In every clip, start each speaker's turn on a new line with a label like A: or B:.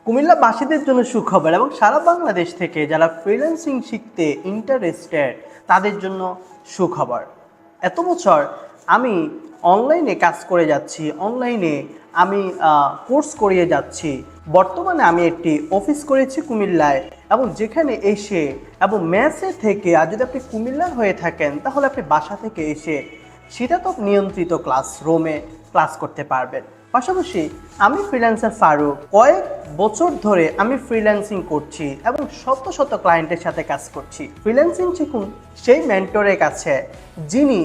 A: কুমিল্লাবাসীদের জন্য সুখবর এবং সারা বাংলাদেশ থেকে যারা ফ্রিল্যান্সিং শিখতে ইন্টারেস্টেড তাদের জন্য সুখবর। এত বছর আমি অনলাইনে কাজ করে যাচ্ছি, অনলাইনে আমি কোর্স করিয়ে যাচ্ছি। বর্তমানে আমি একটি অফিস করেছি কুমিল্লায় এবং যেখানে এসে এবং মেসে থেকে, আর যদি আপনি কুমিল্লার হয়ে থাকেন তাহলে আপনি বাসা থেকে এসে শীতাতপ নিয়ন্ত্রিত ক্লাসরুমে ক্লাস করতে পারবেন। পাশাপাশি আমি ফ্রিল্যান্সার ফারুক, কয়েক বছর ধরে আমি ফ্রিল্যান্সিং করছি এবং শত শত ক্লায়েন্টের সাথে কাজ করছি। ফ্রিল্যান্সিং শিখুন সেই মেন্টরের কাছে যিনি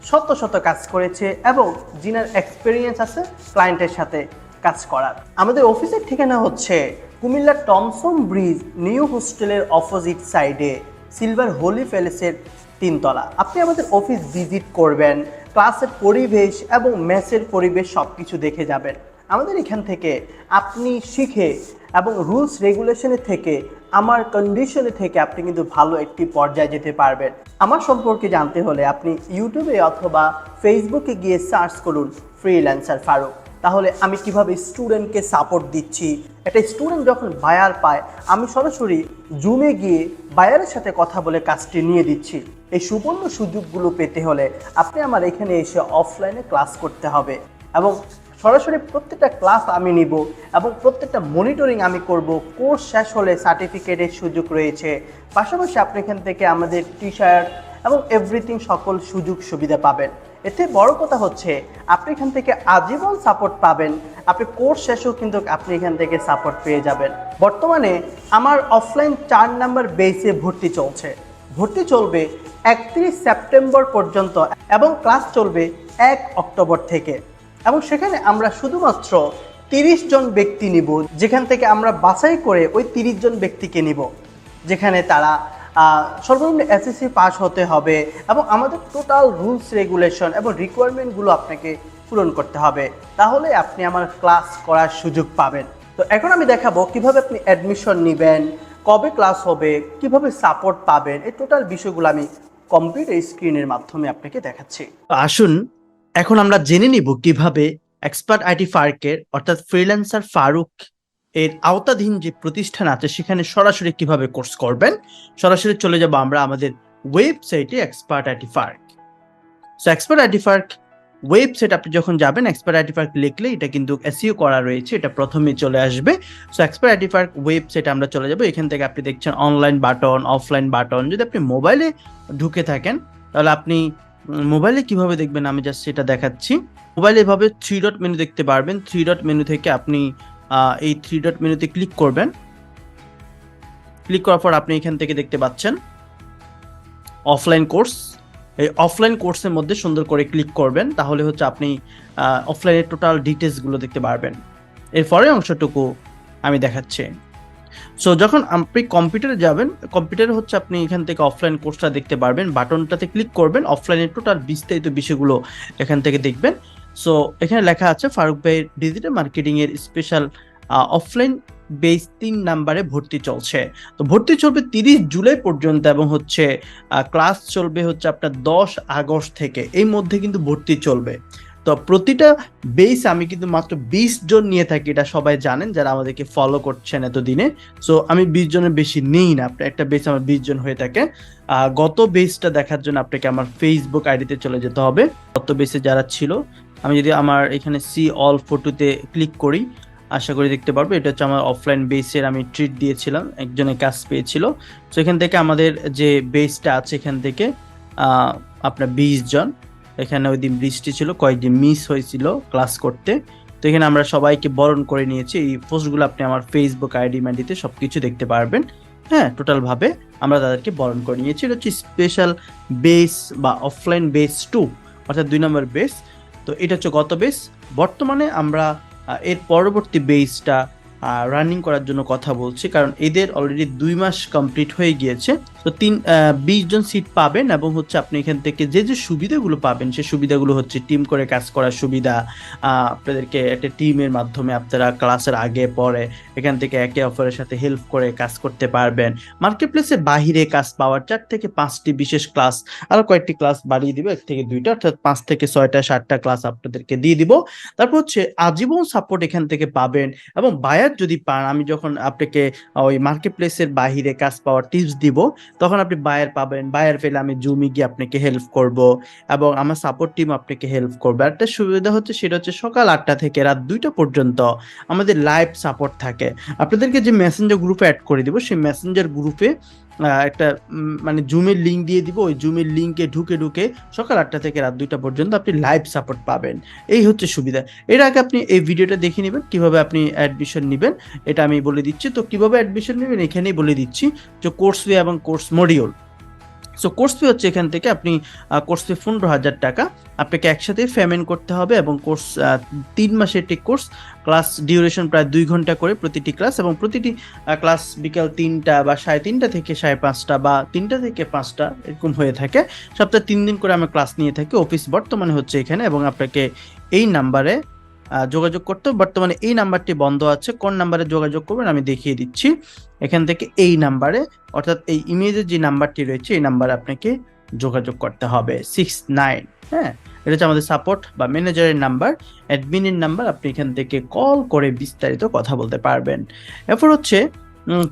A: শত শত কাজ করেছে এবং যিনার এক্সপিরিয়েন্স আছে ক্লায়েন্টের সাথে কাজ করার। আমাদের অফিসের ঠিকানা হচ্ছে কুমিল্লার টমসন ব্রিজ নিউ হোস্টেলের অপোজিট সাইডে সিলভার হোলি প্যালেসের 3 তলা। আপনি আমাদের অফিস ভিজিট করবেন, ক্লাসের পরিবেশ এবং মেসের পরিবেশ সব কিছু দেখে যাবেন। আমাদের এখান থেকে আপনি শিখে এবং রুলস রেগুলেশনে থেকে, আমার কন্ডিশনে থেকে আপনি কিন্তু ভালো একটি পর্যায়ে যেতে পারবেন। আমার সম্পর্কে জানতে হলে আপনি ইউটিউবে অথবা ফেসবুকে গিয়ে সার্চ করুন ফ্রিল্যান্সার ফারুক। তাহলে আমি কিভাবে স্টুডেন্টকে সাপোর্ট দিচ্ছি, একটা স্টুডেন্ট যখন বায়ার পায় আমি সরাসরি জুমে গিয়ে বায়ারের সাথে কথা বলে কাজটি নিয়ে দিচ্ছি। এই সুবর্ণ সুযোগগুলো পেতে হলে আপনি আমার এখানে এসে অফলাইনে ক্লাস করতে হবে এবং সরাসরি প্রত্যেকটা ক্লাস আমি নিব এবং প্রত্যেকটা মনিটরিং আমি করব। কোর্স শেষ হলে সার্টিফিকেটের সুযোগ রয়েছে। পাশাপাশি আপনি এখান থেকে আমাদের টি শার্ট এবং এভরিথিং সকল সুযোগ সুবিধা পাবেন। এতে বড় কথা হচ্ছে আপনি এখান থেকে আজীবন সাপোর্ট পাবেন। আপনি কোর্স শেষেও কিন্তু আপনি এখান থেকে সাপোর্ট পেয়ে যাবেন। বর্তমানে আমার অফলাইন 4 নাম্বার বেসে ভর্তি চলছে। ভর্তি চলবে 31 সেপ্টেম্বর পর্যন্ত এবং ক্লাস চলবে 1 অক্টোবর থেকে। এবং সেখানে আমরা শুধুমাত্র 30 জন ব্যক্তি নিব, যেখান থেকে আমরা বাছাই করে ওই 30 জন ব্যক্তিকে নিব, যেখানে তারা সর্বনিম্ন এসএসসি পাস হতে হবে এবং আমাদের টোটাল রুলস রেগুলেশন এবং রিকোয়ারমেন্টগুলো আপনাকে পূরণ করতে হবে। তাহলে আপনি আমার ক্লাস করার সুযোগ পাবেন। তো এখন আমি দেখাবো কিভাবে আপনি অ্যাডমিশন নেবেন, কবে ক্লাস হবে, কিভাবে সাপোর্ট পাবেন। এই টোটাল বিষয়গুলো আমি কম্পিউটার স্ক্রিনের মাধ্যমে আপনাকে দেখাচ্ছি। আসুন এখন আমরা জেনে নিব কিভাবে এক্সপার্ট আইটি ফার্কের অর্থাৎ ফ্রিল্যান্সার ফারুক এর আওতাধীন যে প্রতিষ্ঠান আছে সেখানে সরাসরি কিভাবে কোর্স করবেন। সরাসরি চলে যাব আমরা আমাদের ওয়েবসাইটে এক্সপার্ট আইটি ফার্ক। সো এক্সপার্ট আইটি ফার্ক ওয়েবসাইট আপনি যখন যাবেন, এক্সপার্ট আইটি ফার্ক লিখলে এটা কিন্তু এসইও করা রয়েছে, এটা প্রথমেই চলে আসবে। সো এক্সপার্ট আইটি ফার্ক ওয়েবসাইটে আমরা চলে যাব। এখান থেকে আপনি দেখছেন অনলাইন বাটন, অফলাইন বাটন। যদি আপনি মোবাইলে ঢুকে থাকেন তাহলে আপনি মোবাইলে কিভাবে দেখবেন আমি জাস্ট সেটা দেখাচ্ছি। মোবাইলে এভাবে 3 ডট মেনু দেখতে পারবেন। 3 ডট মেনু থেকে আপনি এই 3 ডট মেনুতে ক্লিক করবেন। ক্লিক করার পর আপনি এখান থেকে দেখতে পাচ্ছেন অফলাইন কোর্স। এই অফলাইন কোর্সের মধ্যে সুন্দর করে ক্লিক করবেন, তাহলে হচ্ছে আপনি অফলাইনের টোটাল ডিটেলসগুলো দেখতে পারবেন। এরপরে অংশটুকু আমি দেখাচ্ছি। সো যখন আপনি কম্পিউটারে যাবেন, কম্পিউটারে হচ্ছে আপনি এখান থেকে অফলাইন কোর্সটা দেখতে পারবেন। বাটনটাতে ক্লিক করবেন, অফলাইনের টোটাল বিস্তারিত বিষয়গুলো এখান থেকে দেখবেন। সো এখানে লেখা আছে ফারুক ভাইয়ের ডিজিটাল মার্কেটিং এর স্পেশাল অফলাইন বেস 3 নাম্বারে ভর্তি চলছে। তো ভর্তি চলবে 30 জুলাই পর্যন্ত এবং হচ্ছে ক্লাস চলবে হচ্ছে আপনার 10 আগস্ট থেকে। এই মধ্যে কিন্তু ভর্তি চলবে। তো প্রতিটা বেস আমি কিন্তু মাত্র 20 জন নিয়ে থাকি, এটা সবাই জানেন যারা আমাদেরকে ফলো করছেন এতদিনে। সো আমি 20 জনের বেশি নেই না, আপনার একটা বেস আমার 20 জন হয়ে থাকে। গত বেসটা দেখার জন্য আপনাকে আমার ফেসবুক আইডিতে চলে যেতে হবে। গত বেসে যারা ছিল, আমি যদি আমার এখানে সি অল ফটোতে ক্লিক করি, আশা করি দেখতে পারবো এটা হচ্ছে আমার অফলাইন বেসের আমি ট্রিট দিয়েছিলাম, একজনের কাজ পেয়েছিল। সো এখান থেকে আমাদের যে বেসটা আছে এখান থেকে আপনার 20 জন। এখানে ওই দিন বৃষ্টি ছিল, কয়েকদিন মিস হয়েছিল ক্লাস করতে। তো এখানে আমরা সবাইকে বরণ করে নিয়েছি। এই পোস্টগুলো আপনি আমার ফেসবুক আইডি ম্যান্ডিতে সবকিছু দেখতে পারবেন। হ্যাঁ, টোটালভাবে আমরা তাদেরকে বরণ করে নিয়েছি। এটা হচ্ছে স্পেশাল বেস বা অফলাইন বেস 2 অর্থাৎ 2 নম্বর বেস। তো এটা হচ্ছে গত বেস। বর্তমানে আমরা এর পরবর্তী বেসটা রানিং করার জন্য কথা বলছি, কারণ এদের অলরেডি 2 মাস কমপ্লিট হয়ে গিয়েছে। তো 20 জন সিট পাবেন এবং হচ্ছে আপনি এখান থেকে যে যে সুবিধাগুলো পাবেন সেই সুবিধাগুলো হচ্ছে টিম করে কাজ করার সুবিধা, আপনাদেরকে একটা টিমের মাধ্যমে আপনারা ক্লাসের আগে পরে এখান থেকে একে অপরের সাথে হেল্প করে কাজ করতে পারবেন। মার্কেট প্লেসের বাহিরে কাজ পাওয়ার 4 থেকে 5টি বিশেষ ক্লাস, আরো কয়েকটি ক্লাস বাড়িয়ে দিব, 1 থেকে 2টা, অর্থাৎ 5 থেকে 6টা 7টা ক্লাস আপনাদেরকে দিয়ে দিব। তারপর হচ্ছে আজীবন সাপোর্ট এখান থেকে পাবেন। এবং বায়ার যদি পান, আমি যখন আপনাকে ওই মার্কেট প্লেসের বাহিরে কাজ পাওয়ার টিপস দিব, তখন আপনি বায়ার পাবেন। বায়ার পেলে আমি জুমে গিয়ে আপনাকে হেল্প করব এবং আমার সাপোর্ট টিম আপনাকে হেল্প করবে। একটা সুবিধা হচ্ছে, সেটা হচ্ছে সকাল 8টা থেকে রাত 2টা পর্যন্ত আমাদের লাইভ সাপোর্ট থাকে। আপনাদেরকে যে মেসেঞ্জার গ্রুপে অ্যাড করে দিব, সেই মেসেঞ্জার গ্রুপে একটা মানে জুমের লিঙ্ক দিয়ে দিব। ওই জুমের লিঙ্কে ঢুকে ঢুকে সকাল 8টা থেকে রাত 2টা পর্যন্ত আপনি লাইভ সাপোর্ট পাবেন। এই হচ্ছে সুবিধা। এর আগে আপনি এই ভিডিওটা দেখে নেবেন কিভাবে আপনি অ্যাডমিশন নেবেন, এটা আমি বলে দিচ্ছি। তো কিভাবে অ্যাডমিশন নেবেন এখানেই বলে দিচ্ছি, যে কোর্স ফি এবং course module. So course fee হচ্ছে এখান থেকে আপনি কোর্স ফি 15,000 টাকা আপনাকে একসাথে পেমেন্ট করতে হবে এবং কোর্স 3 মাসের একটি কোর্স, ক্লাস ডিউরেশন প্রায় 2 ঘন্টা করে প্রতিটি ক্লাস, এবং প্রতিটি ক্লাস বিকাল 3টা বা 3:30 থেকে 5:30 বা 3টা থেকে 5টা এরকম হয়ে থাকে। সপ্তাহে 3 দিন করে আমরা ক্লাস নিয়ে থাকি। অফিস বর্তমানে হচ্ছে এখানে, এবং আপনাকে এই নাম্বারে যোগাযোগ করতে হবে। বর্তমানে এই নাম্বারটি বন্ধ আছে। কোন নাম্বারে যোগাযোগ করবেন আমি দেখিয়ে দিচ্ছি। এখান থেকে এই নাম্বারে, অর্থাৎ এই ইমেজের যে নাম্বারটি রয়েছে এই নাম্বারে আপনাকে যোগাযোগ করতে হবে 69। হ্যাঁ, এটা হচ্ছে আমাদের সাপোর্ট বা ম্যানেজারের নাম্বার, অ্যাডমিনের নাম্বার। আপনি এখান থেকে কল করে বিস্তারিত কথা বলতে পারবেন। এরপর হচ্ছে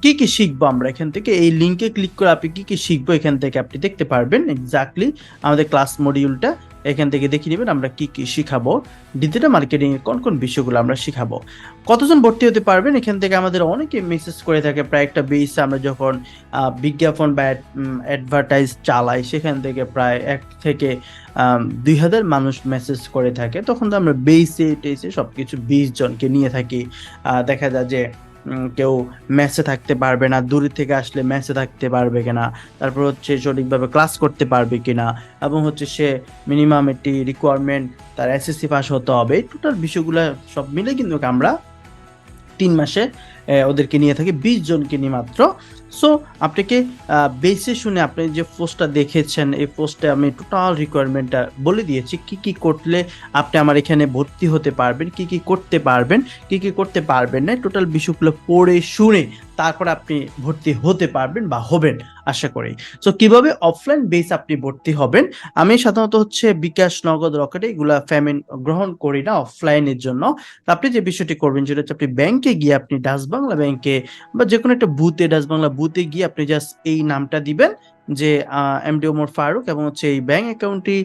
A: কি কি শিখবো আমরা এখান থেকে, এই লিঙ্কে ক্লিক করে আপনি কি কি শিখবো এখান থেকে আপনি দেখতে পারবেন। এক্স্যাক্টলি আমাদের ক্লাস মডিউলটা এখান থেকে দেখে নেবেন আমরা কি কি শিখাবো, ডিজিটাল মার্কেটিং এর কোন কোন বিষয়গুলো আমরা শিখাবো। কতজন ভর্তি হতে পারবেন এখান থেকে আমাদের অনেকে মেসেজ করে থাকে। প্রায় একটা বেস আমরা যখন বিজ্ঞাপন বা অ্যাডভার্টাইজ চালাই, সেখান থেকে প্রায় 1 থেকে 2,000 মানুষ মেসেজ করে থাকে। তখন তো আমরা বেসে টেসে সবকিছু 20 জনকে নিয়ে থাকি। দেখা যায় যে কেউ ম্যাচে থাকতে পারবে না, দূরে থেকে আসলে ম্যাচে থাকতে পারবে কিনা, তারপর হচ্ছে সঠিকভাবে ক্লাস করতে পারবে কিনা, এবং হচ্ছে সে মিনিমাম একটি রিকোয়ারমেন্ট তার এসএসসি পাস হতে হবে। এই টোটাল বিষয়গুলো সব মিলে কিন্তু আমরা 3 মাসে ওদেরকে নিয়ে থাকি, 20 জনকে নিয়ে মাত্র। সো আপনাকে বেসে শুনে আপনি যে পোস্টটা দেখেছেন, এই পোস্টে আমি টোটাল রিকোয়ারমেন্টটা বলে দিয়েছি, কি কি করলে আপনি আমার এখানে ভর্তি হতে পারবেন, কি কি করতে পারবেন, কি কি করতে পারবেন না, টোটাল বিষয়গুলো পড়ে শুনে তারপর আপনি ভর্তি হতে পারবেন বা হবেন আশা করি। সো কিভাবে অফলাইন বেস আপনি ভর্তি হবেন, আমি সাধারণত হচ্ছে বিকাশ, নগদ, রকেটে এগুলা পেমেন্ট গ্রহণ করি না অফলাইনের জন্য। তো আপনি যে বিষয়টি করবেন সেটা হচ্ছে আপনি ব্যাংকে গিয়ে, আপনি ডাচ বাংলা ব্যাংকে বা যে কোনো একটা বুথে, ডাচ বাংলা বুথে গিয়ে আপনি জাস্ট এই নামটা দিবেন যে এমডি ওমর ফারুক, এবং হচ্ছে এই ব্যাংক অ্যাকাউন্টটি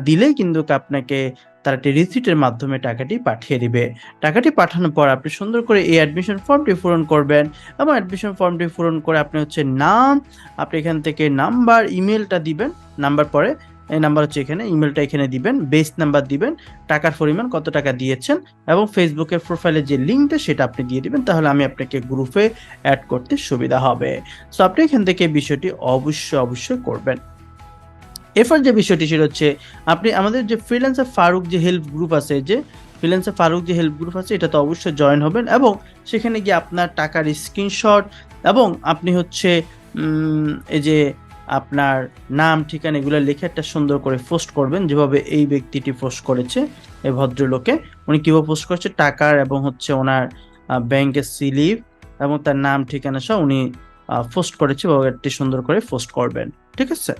A: দিলেই কিন্তু আপনাকে তারা একটি রিসিটের মাধ্যমে টাকাটি পাঠিয়ে দিবে। টাকাটি পাঠানোর পর আপনি সুন্দর করে এই অ্যাডমিশন ফর্মটি পূরণ করবেন, এবং অ্যাডমিশন ফর্মটি পূরণ করে আপনি হচ্ছে নাম, আপনি এখান থেকে নাম্বার, ইমেলটা দিবেন। নাম্বার পরে এই নাম্বার হচ্ছে এখানে, ইমেলটা এখানে দিবেন, বেস নাম্বার দিবেন, টাকার পরিমাণ কত টাকা দিয়েছেন, এবং ফেসবুকের প্রোফাইলের যে লিঙ্কটা সেটা আপনি দিয়ে দিবেন। তাহলে আমি আপনাকে গ্রুপে অ্যাড করতে সুবিধা হবে। সো আপনি এখান থেকে বিষয়টি অবশ্যই করবেন। এরপর যে বিষয়টি সেটা হচ্ছে আপনি আমাদের যে ফ্রিল্যান্সার ফারুক যে হেল্প গ্রুপ আছে, যে ফ্রিল্যান্সার ফারুক যে হেল্প গ্রুপ আছে, এটা তো অবশ্যই জয়েন হবেন, এবং সেখানে গিয়ে আপনার টাকার স্ক্রিনশট এবং আপনি হচ্ছে এই যে আপনার নাম, ঠিকানা এগুলো লিখে একটা সুন্দর করে পোস্ট করবেন, যেভাবে এই ব্যক্তিটি পোস্ট করেছে, এই ভদ্রলোকে উনি কিভাবে পোস্ট করেছে, টাকার এবং হচ্ছে ওনার ব্যাংকের স্লিপ এবং তার নাম ঠিকানা সহ উনি পোস্ট করেছে, একটি সুন্দর করে পোস্ট করবেন। ঠিক আছে।